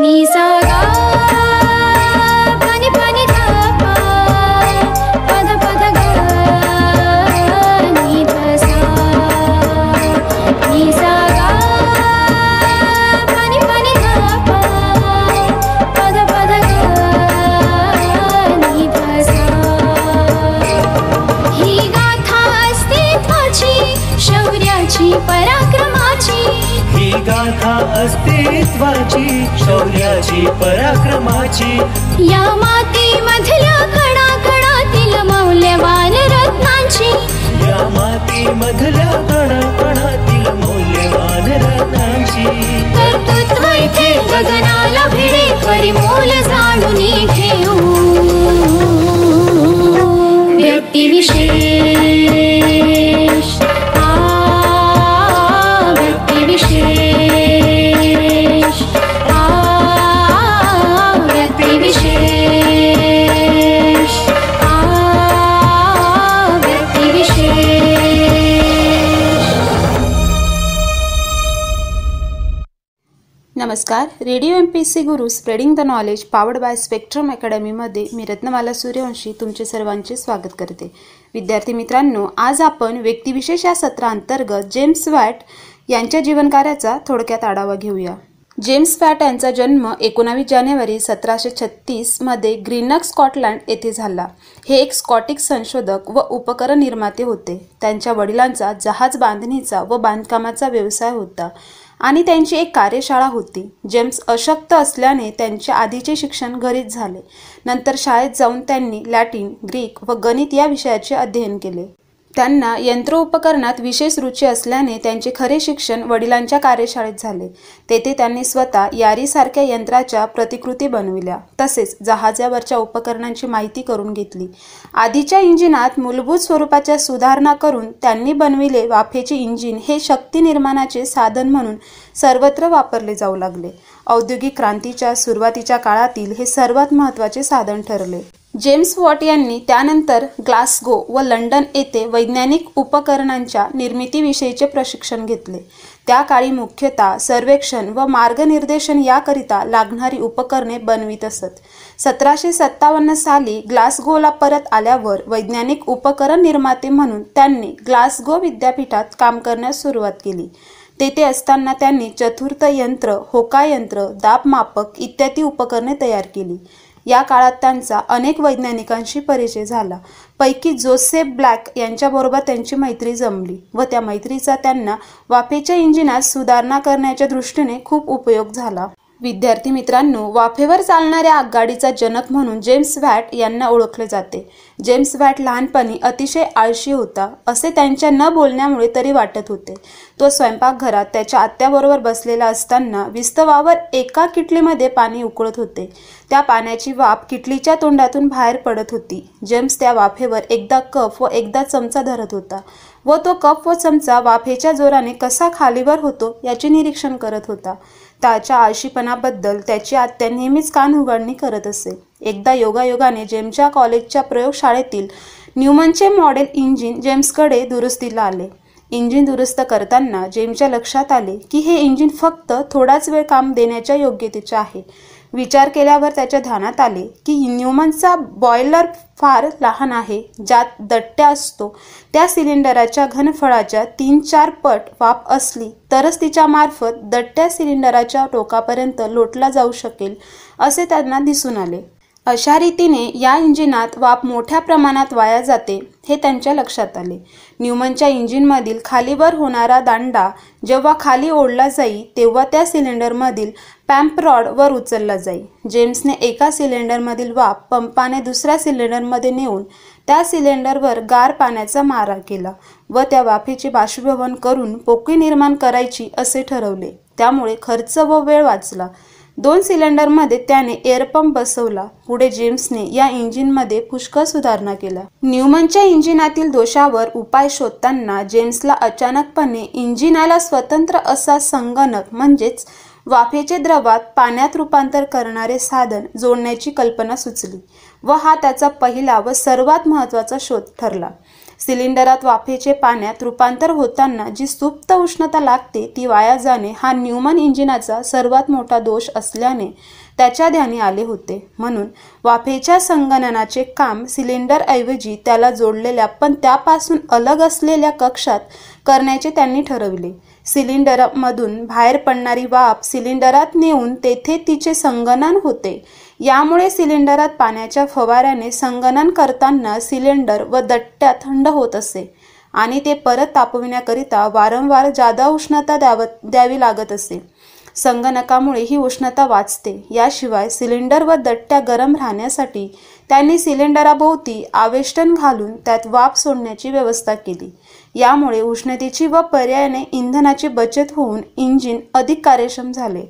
नी सा गा pani pani da pa pada pada ga ni da sa ni sa ga pani pani da pa pada pada ga ni da sa ही गाथा अस्तित्वाची शौर्याची पराक्रमाची ही गाथा अस्तित्वाची शौर्याची पराक्रमाची या मातीमधल्या कणाकणातील मौल्यवान रत्नांची या मातीमधल्या कणाकणातील मौल्यवान रत्नांची कर्तृत्व इथे गगनाला भिडे परिमोल जाणून घेऊ व्यक्तिविशेष व्यक्तिविशेष व्यक्तिविशेष व्यक्तिविशेष। नमस्कार, रेडिओ MPSC गुरु spreading the knowledge powered by spectrum अकॅडमीमध्ये मी रत्नमाला सूर्यवंशी तुमचे सर्वांचे स्वागत करते। विद्यार्थी मित्रांनो, आज आपण व्यक्तिविशेष या सत्रांतर्गत जेम्स वॅट यांच्या जीवनकार्याचा थोडक्यात आढावा घेऊया। जेम्स वॅट यांचा जन्म 19 जानेवारी 1736 मध्ये ग्रीनक, स्कॉटलंड येथे झाला। हे एक स्कॉटिश संशोधक व उपकरण निर्माते होते। त्यांच्या वडिलांचा जहाज बांधणीचा व बांधकामाचा व्यवसाय होता आणि त्यांची एक कार्यशाळा होती। जेम्स अशक्त असल्याने त्यांचे आधीचे शिक्षण घरीच झाले। नंतर शाळेत जाऊन त्यांनी लॅटिन, ग्रीक व गणित या विषयाचे अध्ययन केले। त्यांना यंत्रोपकरणात विशेष रुची असल्याने त्यांचे खरे शिक्षण वडिलांच्या कार्यशाळेत झाले। तेथे त्यांनी स्वतः यारीसारख्या यंत्राच्या प्रतिकृती बनविल्या, तसेच जहाजावरच्या उपकरणांची माहिती करून घेतली। आधीच्या इंजिनात मूलभूत स्वरूपाच्या सुधारणा करून त्यांनी बनविले वाफेचे इंजिन हे शक्ती निर्माणाचे साधन म्हणून सर्वत्र वापरले जाऊ लागले। औद्योगिक क्रांतीच्या सुरुवातीच्या काळातील हे सर्वात महत्त्वाचे साधन ठरले। जेम्स वॉट यांनी त्यानंतर ग्लासगो व लंडन येथे वैज्ञानिक उपकरणांच्या निर्मितीविषयीचे प्रशिक्षण घेतले। त्या काळी मुख्यतः सर्वेक्षण व मार्गनिर्देशन याकरिता लागणारी उपकरणे बनवित असत। 1757 साली ग्लासगोला परत आल्यावर वैज्ञानिक उपकरण निर्माते म्हणून त्यांनी ग्लासगो विद्यापीठात काम करण्यास सुरुवात केली। तेथे असताना त्यांनी चतुर्थ यंत्र, होकायंत्र, दाबमापक इत्यादी उपकरणे तयार केली। या काळात त्यांचा अनेक वैज्ञानिकांशी परिचय झाला। पैकी जोसेफ ब्लॅक यांच्याबरोबर त्यांची मैत्री जमली व त्या मैत्रीचा त्यांना वाफेच्या इंजिनात सुधारणा करण्याच्या दृष्टीने खूप उपयोग झाला। विद्यार्थी मित्रांनो, वाफेवर चालणाऱ्या आगगाडीचा जनक म्हणून जेम्स वॅट यांना ओळखले जाते। जेम्स वॅट लहानपणी अतिशय आळशी होता असे त्यांच्या न बोलण्यामुळे तरी वाटत होते। तो स्वयंपाकघरात त्याच्या आत्याबरोबर बसलेला असताना विस्तवावर एका किटलीमध्ये पाणी उकळत होते। त्या पाण्याची वाफ किटलीच्या तोंडातून बाहेर पडत होती। जेम्स त्या वाफेवर एकदा कप व एकदा चमचा धरत होता व तो कप व चमचा वाफेच्या जोराने कसा खालीवर होतो याचे निरीक्षण करत होता। त्याच्या आळशीपणाबद्दल त्याची आत्या नेहमीच कानउघाडणी करत असे। एकदा योगायोगाने जेम्सच्या कॉलेजच्या प्रयोगशाळेतील न्यूमनचे मॉडेल इंजिन जेम्सकडे दुरुस्तीला आले। इंजिन दुरुस्त करताना जेम्सच्या लक्षात आले की हे इंजिन फक्त थोडाच वेळ काम देण्याच्या योग्यतेचे आहे। विचार केल्यावर त्याच्या ध्यानात आले की न्यूमनचा बॉयलर फार लहान आहे, ज्यात दट्ट्या असतो। त्या सिलेंडराच्या घनफळाच्या 3-4 पट वाफ असली तरच तिच्या मार्फत दट्ट्या सिलेंडराच्या टोकापर्यंत लोटला जाऊ शकेल असे त्यांना दिसून आले। अशा रीतीने या इंजिनात वाफ मोठ्या प्रमाणात वाया जाते हे त्यांच्या लक्षात आले। न्यूमनच्या इंजिनमधील खालीवर होणारा दांडा जेव्हा खाली ओढला जाई तेव्हा त्या सिलेंडरमधील पॅम्प रॉड वर उचलला जाई। जेम्सने एका सिलेंडरमधील वाफ पंपाने दुसऱ्या सिलेंडरमध्ये नेऊन त्या सिलेंडरवर गार पाण्याचा मारा केला व त्या वाफेचे बाष्पीभवन करून पोकळी निर्माण करायची असे ठरवले। त्यामुळे खर्च व वेळ वाचला। 2 सिलेंडरमध्ये त्याने एअरपंप बसवला। पुढे जेम्सने या इंजिनमध्ये पुष्कळ सुधारणा केल्या। न्यूमनच्या इंजिनातील दोषावर उपाय शोधताना जेम्सला अचानकपणे इंजिनाला स्वतंत्र असा संगणक म्हणजेच वाफेचे द्रवात पाण्यात रूपांतर करणारे साधन जोडण्याची कल्पना सुचली व हा त्याचा पहिला व सर्वात महत्त्वाचा शोध ठरला। सिलेंडरात वाफेचे पाण्यात रूपांतर होताना जी सुप्त उष्णता लागते ती वाया जाणे हा न्यूमन इंजिनाचा सर्वात मोठा दोष असल्याने त्याच्या ध्यानी आले होते. म्हणून वाफेच्या संगणनाचे काम सिलेंडरऐवजी त्याला जोडलेल्या पण त्यापासून अलग असलेल्या कक्षात करण्याचे त्यांनी ठरविले. सिलेंडरमधून बाहेर पडणारी वाफ सिलेंडरात नेऊन तेथे तिचे संगणन होते. यामुळे सिलेंडरात पाण्याच्या फवाऱ्याने संगणन करताना सिलेंडर व दट्ट्या थंड होत असे आणि ते परत तापविण्याकरिता वारंवार जादा उष्णता द्यावी लागत असे. संगणकामुळे ही उष्णता वाचते. याशिवाय सिलेंडर व दट्ट्या गरम राहण्यासाठी त्यांनी सिलेंडराभोवती आवेष्टन घालून त्यात वाफ सोडण्याची व्यवस्था केली. यामुळे उष्णतेची व पर्यायाने इंधनाची बचत होऊन इंजिन अधिक कार्यक्षम झाले.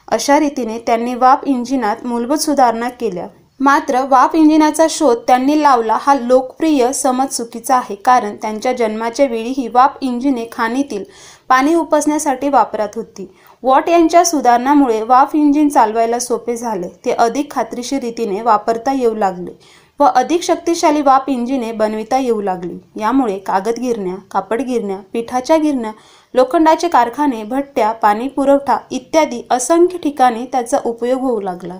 अशा रीतीने त्यांनी वाफ इंजिनात मूलभूत सुधारणा केल्या. मात्र वाफ इंजिनाचा शोध त्यांनी लावला हा लोकप्रिय समज चुकीचा आहे, कारण त्यांच्या जन्माच्या वेळीही वाफ इंजिने खाणीतील पाणी उपसण्यासाठी वापरात होती. वॉट यांच्या सुधारणामुळे वाफ इंजिन चालवायला सोपे झाले. ते अधिक खात्रीशीर रीतीने वापरता येऊ लागले व अधिक शक्तिशाली वाफ इंजिने बनविता येऊ लागली. यामुळे कागद गिरण्या, कापड गिरण्या, पिठाच्या गिरण्या, लोखंडाचे कारखाने, भट्ट्या, पाणी पुरवठा इत्यादी असंख्य ठिकाणी त्याचा उपयोग होऊ लागला.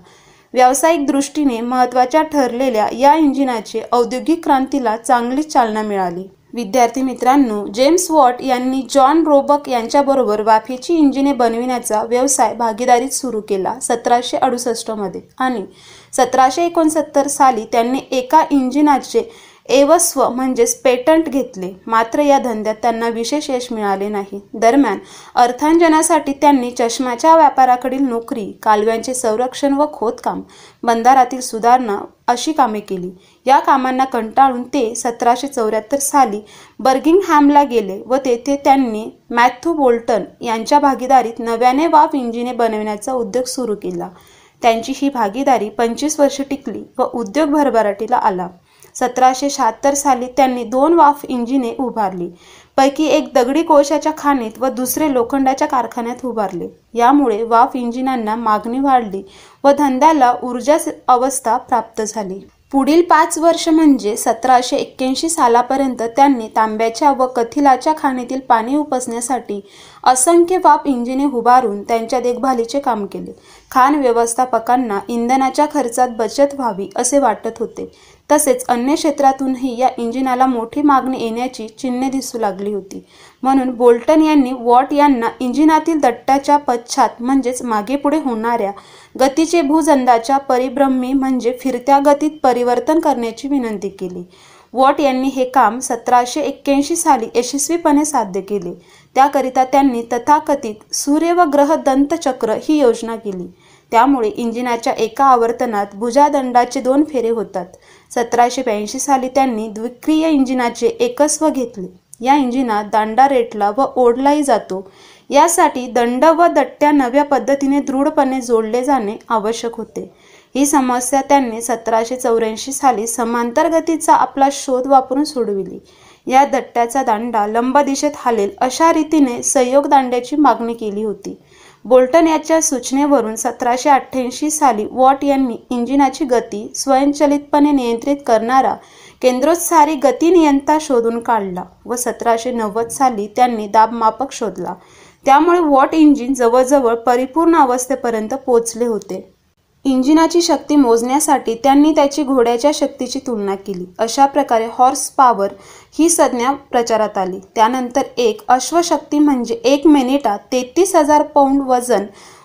व्यावसायिक दृष्टीने महत्त्वाच्या ठरलेल्या या इंजिनाचे औद्योगिक क्रांतीला चांगलीच चालना मिळाली. विद्यार्थी मित्रांनो, जेम्स वॉट यांनी जॉन रोबक यांच्याबरोबर वाफेची इंजिने बनविण्याचा व्यवसाय भागीदारीत सुरू केला 1768 मध्ये आणि 1769 साली त्यांनी एका इंजिनाचे एवस्व म्हणजेच पेटंट घेतले. मात्र या धंद्यात त्यांना विशेष यश मिळाले नाही. दरम्यान अर्थार्जनासाठी त्यांनी चष्म्याच्या व्यापाराकडील नोकरी, कालव्यांचे संरक्षण व खोदकाम, बंदरातील सुधारणा अशी कामे केली. या कामांना कंटाळून ते 1774 साली बर्मिंगहॅमला गेले व तेथे त्यांनी मॅथ्यू बोल्टन यांच्या भागीदारीत नव्याने वाफ इंजिने बनविण्याचा उद्योग सुरू केला. त्यांची ही भागीदारी 25 वर्षे टिकली व उद्योग भरभराटीला आला. 1776 साली त्यांनी 2 वाफ इंजिने उभारली. पैकी एक दगडी कोळशाच्या खाणीत व दुसरे लोखंडाच्या कारखान्यात उभारले. यामुळे वाफ इंजिनांना मागणी वाढली व धंद्याला ऊर्जा अवस्था प्राप्त झाली. पुढील 5 वर्ष म्हणजे 1781 सालापर्यंत त्यांनी तांब्याच्या व कथिलाच्या खाणीतील पाणी उपसण्यासाठी असंख्य वाफ इंजिने उभारून त्यांच्या देखभालीचे काम केले. खाण व्यवस्थापकांना इंधनाच्या खर्चात बचत व्हावी असे वाटत होते. तसेच अन्य क्षेत्रातूनही या इंजिनाला मोठी मागणी येण्याची चिन्हे दिसू लागली होती. म्हणून बोल्टन यांनी वॉट यांना इंजिनातील दट्ट्याच्या पश्चात म्हणजेच मागे पुढे होणाऱ्या गतीचे भूजंदाच्या परिभ्रमी म्हणजे फिरत्या गतीत परिवर्तन करण्याची विनंती केली. वॉट यांनी हे काम 1781 साली यशस्वीपणे साध्य केले. त्याकरिता त्यांनी तथाकथित सूर्य व ग्रह दंतचक्र ही योजना केली. त्यामुळे इंजिनाच्या एका आवर्तनात भुजादंडाचे 2 फेरे होतात. 1782 साली त्यांनी द्विक्रिय इंजिनाचे एकस्व घेतले. या इंजिनात दांडा रेटला व ओढलाही जातो. यासाठी दंड व दट्ट्या नव्या पद्धतीने दृढपणे जोडले जाणे आवश्यक होते. ही समस्या त्यांनी 1784 साली समांतर गतीचा आपला शोध वापरून सोडविली. या दट्ट्याचा दांडा लंब दिशेत हालेल अशा रीतीने संयोग दांड्याची मागणी केली होती. बोल्टन याच्या सूचनेवरून 1788 साली वॉट यांनी इंजिनाची गती स्वयंचलितपणे नियंत्रित करणारा केंद्रोत्सारी गतिनियंता शोधून काढला व 1790 साली त्यांनी दाबमापक शोधला. त्यामुळे वॉट इंजिन जवळजवळ परिपूर्ण अवस्थेपर्यंत पोहोचले होते. इंजिनाची शक्ती मोजण्यासाठी त्यांनी त्याची घोड्याच्या शक्तीची तुलना केली. अशा प्रकारे हॉर्स पॉवर ही संज्ञा प्रचारात आली. त्यानंतर एक अश्वशक्ती म्हणजे 1 मिनिटात 33,000 पौंड वजन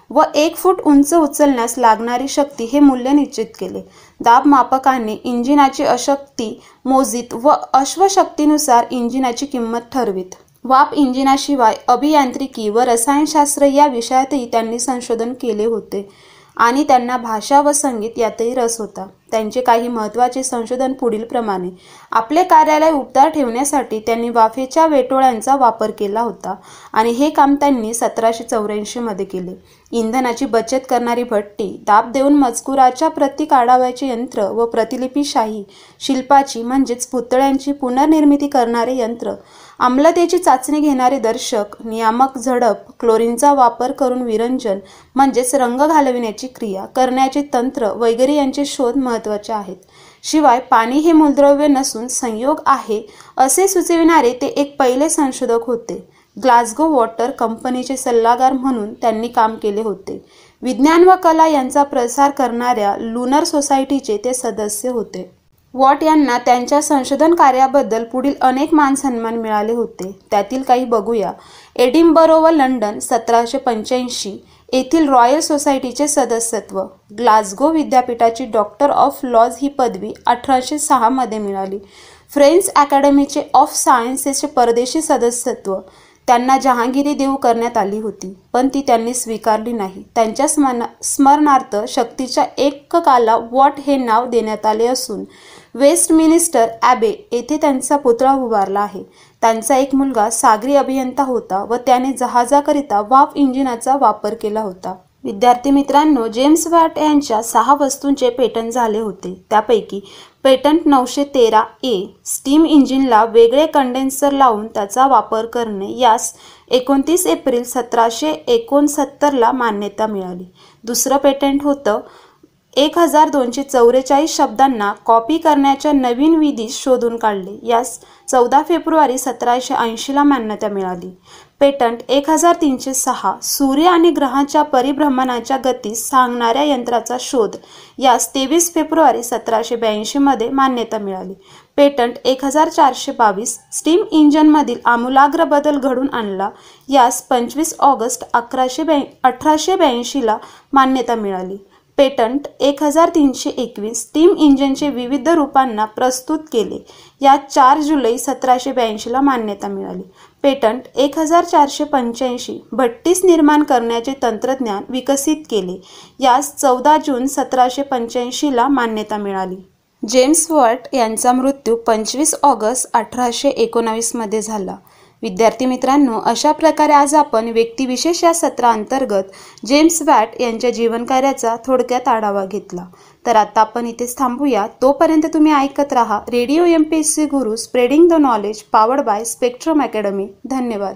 व 1 फूट उंच उचलण्यास लागणारी शक्ती हे मूल्य निश्चित केले. दाबमापकाने इंजिनाची अशक्ती मोजीत व अश्वशक्तीनुसार इंजिनाची किंमत ठरवीत. वाफ इंजिनाशिवाय अभियांत्रिकी व रसायनशास्त्र या विषयातही त्यांनी संशोधन केले होते आणि त्यांना भाषा व संगीत यातही रस होता. त्यांचे काही महत्त्वाचे संशोधन पुढील प्रमाणे. आपले कार्यालय उबदार ठेवण्यासाठी त्यांनी वाफेच्या वेटोळ्यांचा वापर केला होता आणि हे काम त्यांनी 1784 मध्ये केले. इंधनाची बचत करणारी भट्टी, दाब देऊन मजकुराच्या प्रती काढावयाचे यंत्र व प्रतिलिपीशाही शिल्पाची म्हणजेच पुतळ्यांची पुनर्निर्मिती करणारे यंत्र, आम्लतेची चाचणी घेणारे दर्शक, नियामक झडप, क्लोरीनचा वापर करून विरंजन म्हणजेच रंग घालविण्याची क्रिया करण्याचे तंत्र वगैरे यांचे शोध महत्त्वाचे आहेत. शिवाय पाणी हे मूलद्रव्य नसून संयोग आहे असे सुचविणारे ते एक पहिले संशोधक होते. ग्लासगो वॉटर कंपनीचे सल्लागार म्हणून त्यांनी काम केले होते. विज्ञान व कला यांचा प्रसार करणाऱ्या लुनर सोसायटीचे ते सदस्य होते. वॉट यांना त्यांच्या संशोधन कार्याबद्दल पुढील अनेक मानसन्मान मिळाले होते. त्यातील काही बघूया. एडिनबरो व लंडन 1785 येथील रॉयल सोसायटीचे सदस्यत्व. ग्लासगो विद्यापीठाची डॉक्टर ऑफ लॉज ही पदवी 1806 मध्ये मिळाली. फ्रेंच अकॅडमीचे ऑफ सायन्सेसचे परदेशी सदस्यत्व. त्यांना जहांगीरी देऊ करण्यात आली होती, पण ती त्यांनी स्वीकारली नाही. त्यांच्या स्मरणार्थ शक्तीच्या एककाला वॉट हे नाव देण्यात आले असून वेस्टमिनिस्टर ॲबे येथे त्यांचा पुतळा उभारला आहे. त्यांचा एक मुलगा सागरी अभियंता होता व त्याने जहाजाकरिता वाफ इंजिनाचा वापर केला होता. विद्यार्थी मित्रांनो, जेम्स वॉट यांच्या 6 वस्तूंचे पेटंट झाले होते. त्यापैकी पेटंट 913A स्टीम इंजिनला वेगळे कंडेन्सर लावून त्याचा वापर करणे यास 29 एप्रिल 1769 मान्यता मिळाली. दुसरं पेटंट होतं 1244 शब्दांना कॉपी करण्याच्या नवीन विधी शोधून काढले. यास 14 फेब्रुवारी 1780 मान्यता मिळाली. पेटंट 1306 सूर्य आणि ग्रहांच्या परिभ्रमणाच्या गतीस सांगणाऱ्या यंत्राचा शोध. यास 23 फेब्रुवारी 1782 मध्ये मान्यता मिळाली. पेटंट 1422 स्टीम इंजिनमधील आमूलाग्र बदल घडून आणला. यास 25 ऑगस्ट 1882 मान्यता मिळाली. पेटंट 1321 स्टीम इंजिनचे विविध रूपांना प्रस्तुत केले. यात 4 जुलै 1782 मान्यता मिळाली. पेटंट 1485 भट्टीस निर्माण करण्याचे तंत्रज्ञान विकसित केले. यास 14 जून 1785 मान्यता मिळाली. जेम्स वॉट यांचा मृत्यू 25 ऑगस्ट 1819 मध्ये झाला. विद्यार्थी मित्रांनो, अशा प्रकारे आज आपण व्यक्तिविशेष या सत्राअंतर्गत जेम्स वॉट यांच्या जीवनकार्याचा थोडक्यात आढावा घेतला. तर आता आपण इथेच थांबूया. तोपर्यंत तुम्ही ऐकत राहा रेडिओ MPSC गुरु, spreading the knowledge, powered by spectrum academy. धन्यवाद.